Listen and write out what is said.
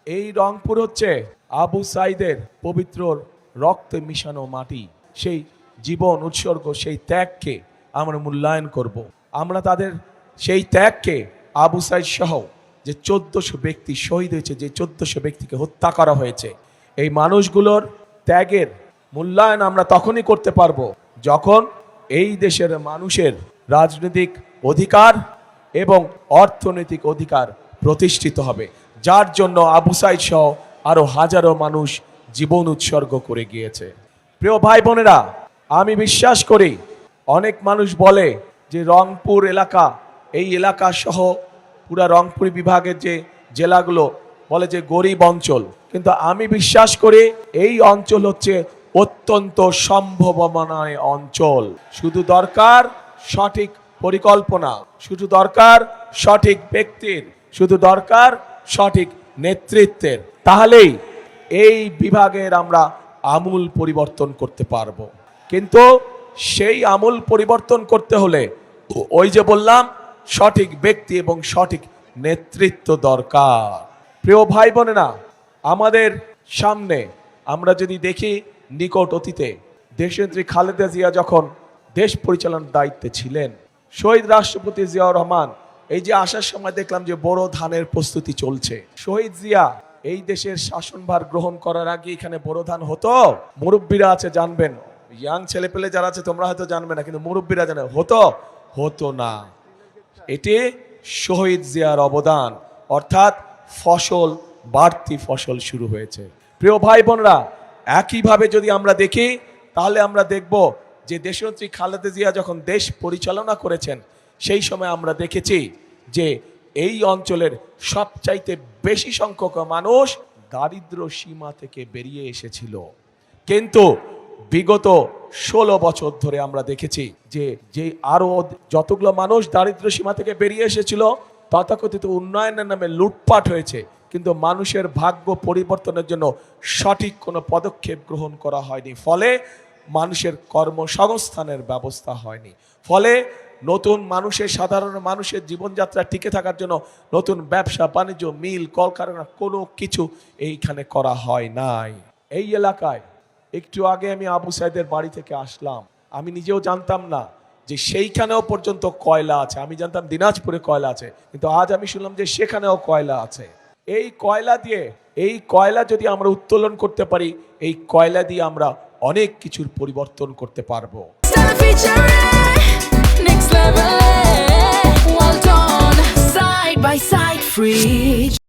এই রংপুর হচ্ছে আবু সাইদের পবিত্র রক্তে মিশানো মাটি। সেই জীবন উৎসর্গ, সেই ত্যাগকে আমরা মূল্যায়ন করব। আমরা তাদের সেই ত্যাগকে, আবু সাইদ সহ যে 1400 ব্যক্তি শহীদ হয়েছে, যে 1400 ব্যক্তিকে হত্যা করা হয়েছে, এই মানুষগুলোর ত্যাগের মূল্যায়ন আমরা তখনই করতে পারবো যখন এই দেশের মানুষের রাজনৈতিক অধিকার এবং অর্থনৈতিক অধিকার প্রতিষ্ঠিত হবে, যার জন্য আবু সাইদ সহ আরো হাজারো মানুষ জীবন উৎসর্গ করে গিয়েছে। প্রিয় ভাই বোনেরা, আমি বিশ্বাস করি অনেক মানুষ বলে যে রংপুর এলাকা, এই এলাকা সহ পুরা রংপুর বিভাগের যে জেলাগুলো বলে যে গরিব অঞ্চল, কিন্তু আমি বিশ্বাস করি এই অঞ্চল হচ্ছে অত্যন্ত সম্ভাবনাময় অঞ্চল। শুধু দরকার সঠিক পরিকল্পনা, শুধু দরকার সঠিক ব্যক্তির, শুধু দরকার সঠিক নেতৃত্বের। তাহলেই এই বিভাগের আমরা আমূল পরিবর্তন করতে পারবো। কিন্তু সেই আমূল পরিবর্তন করতে হলে ওই যে বললাম, সঠিক ব্যক্তি এবং সঠিক নেতৃত্ব দরকার। প্রিয় ভাই বোনেরা, আমাদের সামনে আমরা যদি দেখি নিকট অতীতে দেশনেত্রী খালেদা জিয়া যখন দেশ পরিচালনার দায়িত্বে ছিলেন, শহীদ রাষ্ট্রপতি জিয়াউর রহমান এই যে আসার সময় দেখলাম যে বড় ধানের প্রস্তুতি চলছে। শহীদ জিয়া এই দেশের শাসনভার গ্রহণ করার আগে এখানে বড় ধান হতো? মুরব্বীরা আছে জানবেন, ইয়াং ছেলে পেলে যারা আছে তোমরা হয়তো জানবে না, কিন্তু মুরব্বীরা জানে হতো না। এটি শহীদ জিয়ার অবদান, অর্থাৎ ফসল, বাড়তি ফসল শুরু হয়েছে। প্রিয় ভাই বোনরা, একইভাবে যদি আমরা দেখি তাহলে আমরা দেখব যে দেশনেত্রী খালেদা জিয়া যখন দেশ পরিচালনা করেছেন, সেই সময় আমরা দেখেছি যে এই অঞ্চলের সবচাইতে বেশি সংখ্যক মানুষ দারিদ্র সীমা থেকে বেরিয়ে এসেছিল। কিন্তু বিগত 16 বছর ধরে আমরা দেখেছি যে আরো যতগুলো মানুষ দারিদ্র সীমা থেকে বেরিয়ে এসেছিল, তথাকথিত উন্নয়নের নামে লুটপাট হয়েছে, কিন্তু মানুষের ভাগ্য পরিবর্তনের জন্য সঠিক কোনো পদক্ষেপ গ্রহণ করা হয়নি। ফলে মানুষের কর্মসংস্থানের ব্যবস্থা হয়নি। ফলে নতুন মানুষের, সাধারণ মানুষের জীবনযাত্রা টিকে থাকার জন্য নতুন ব্যবসা বাণিজ্য, মিল, কলকারখানা কোনো কিছু এইখানে করা হয় নাই। এই এলাকায় একটু আগে আমি আবু সাইদের বাড়ি থেকে আসলাম। আমি নিজেও জানতাম না যে সেইখানেও পর্যন্ত কয়লা আছে। আমি জানতাম দিনাজপুরে কয়লা আছে, কিন্তু আজ আমি শুনলাম যে সেখানেও কয়লা আছে। এই কয়লা যদি আমরা উত্তোলন করতে পারি, এই কয়লা দিয়ে আমরা অনেক কিছুর পরিবর্তন করতে পারবো। Next level, well done, side by side, free.